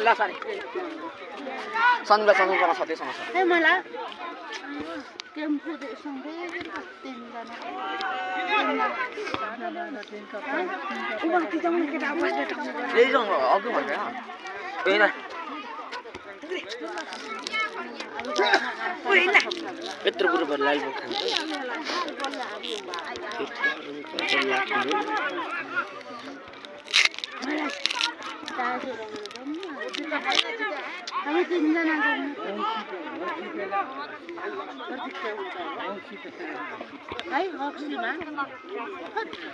ला सारी सन्डे सँगै गर्न सधैँसँग छ ए मलाई टेम्पो सँगै तिनजना यही जाउँ अघि भन्दैन यत्रो कुरो भएर लाल बोक हामी तिनजना है